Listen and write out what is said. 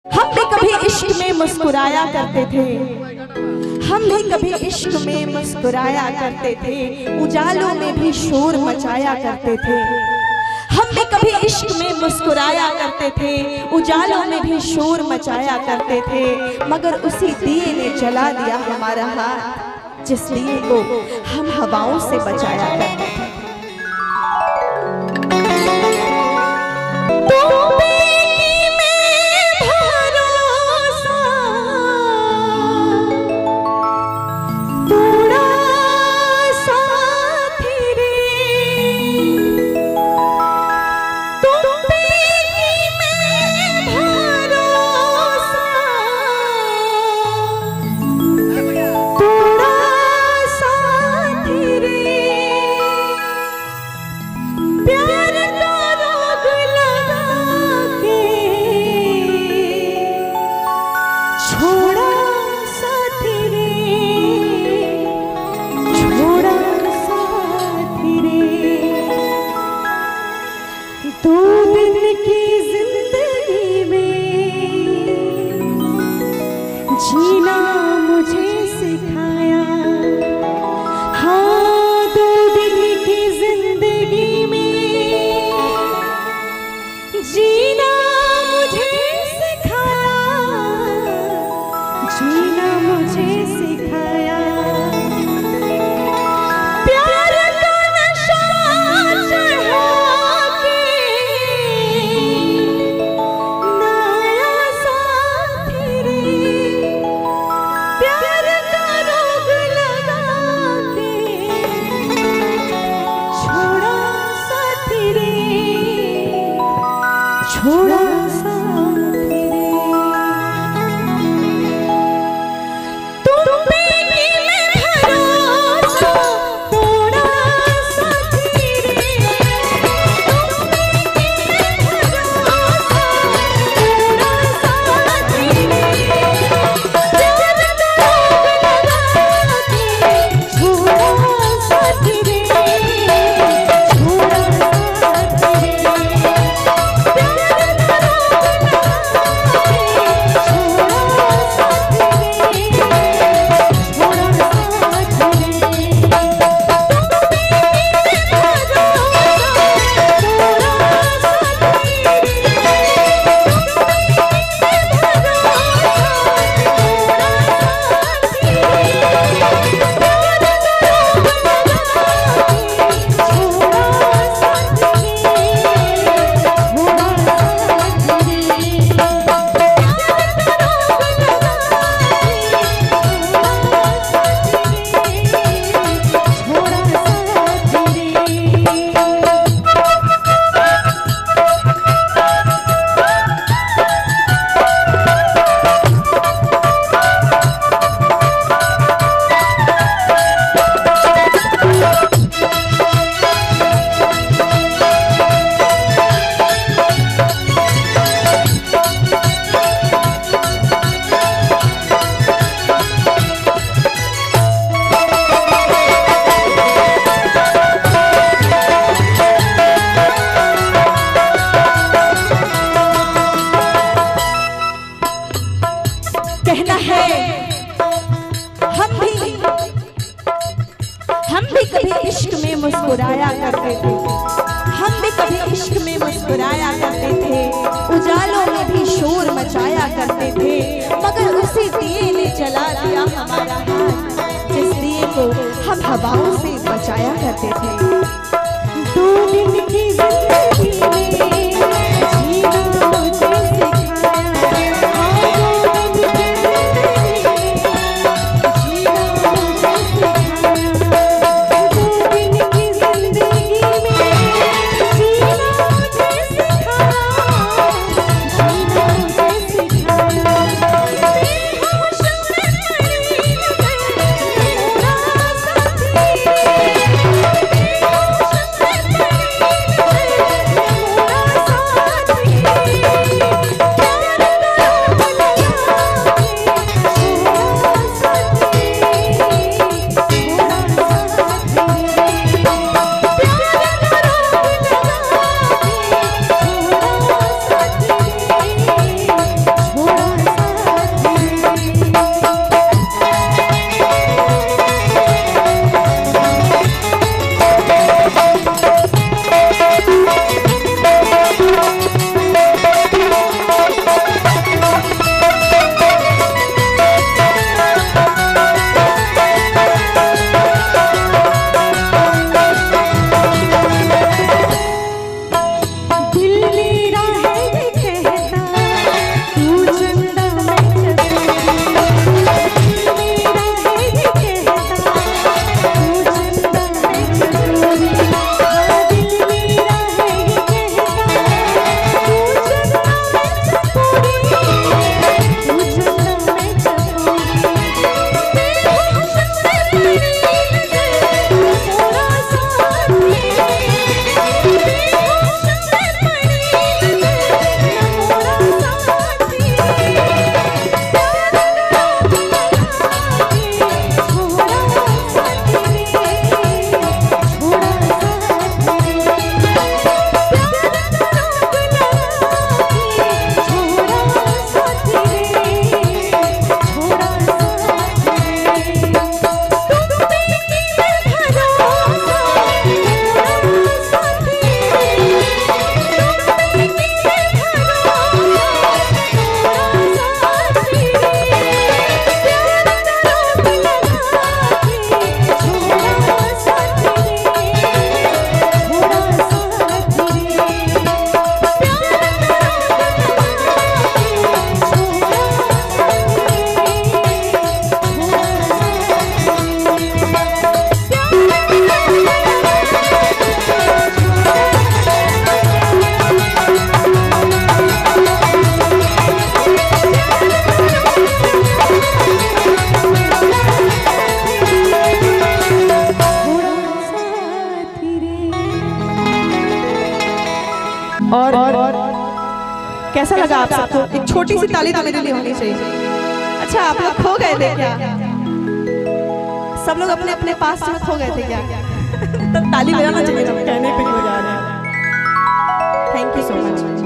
हम भी कभी इश्क में मुस्कुराया करते थे, हम भी कभी इश्क में मुस्कुराया करते थे, उजालों में भी शोर मचाया करते थे। हम भी कभी इश्क में मुस्कुराया करते थे, उजालों में भी शोर मचाया करते थे, मगर उसी दिए ने जला दिया हमारा हाथ जिस दिए को हम हवाओं से बचाया करते थे। जीना मुझे सिखाया, हाँ 2 दिन की जिंदगी में जीना मुझे सिखाया, जीना मुझे सिखाया। प्यार का नशा चढ़ा के नया साथी रे, प्यार का रोग लगा के छोड़ा साथी रे, छोड़ा साथी रे। तुम पे मैं भरोसा तोड़ा साथी रे, तुम पे मैं भरोसा तोड़ा साथी रे। कहना है हम भी कभी इश्क में मुस्कुराया करते थे, हम भी कभी इश्क में मुस्कुराया करते थे, उजालों में भी शोर मचाया करते थे, मगर उसी दिए ने जला दिया हमारा हाथ जिस दिए को हम हवाओं से बचाया करते थे। 2 दिन की जिंदगी में जीना मुझे और कैसा लगा आप सबको? एक छोटी सी ताली तो मेरे लिए होनी चाहिए। अच्छा, आप लोग खो गए थे क्या? सब लोग अपने अपने पास में खो गए थे क्या? तो ताली बजाना चाहिए, कहने पे क्यों जा रहे हैं। Thank you so much.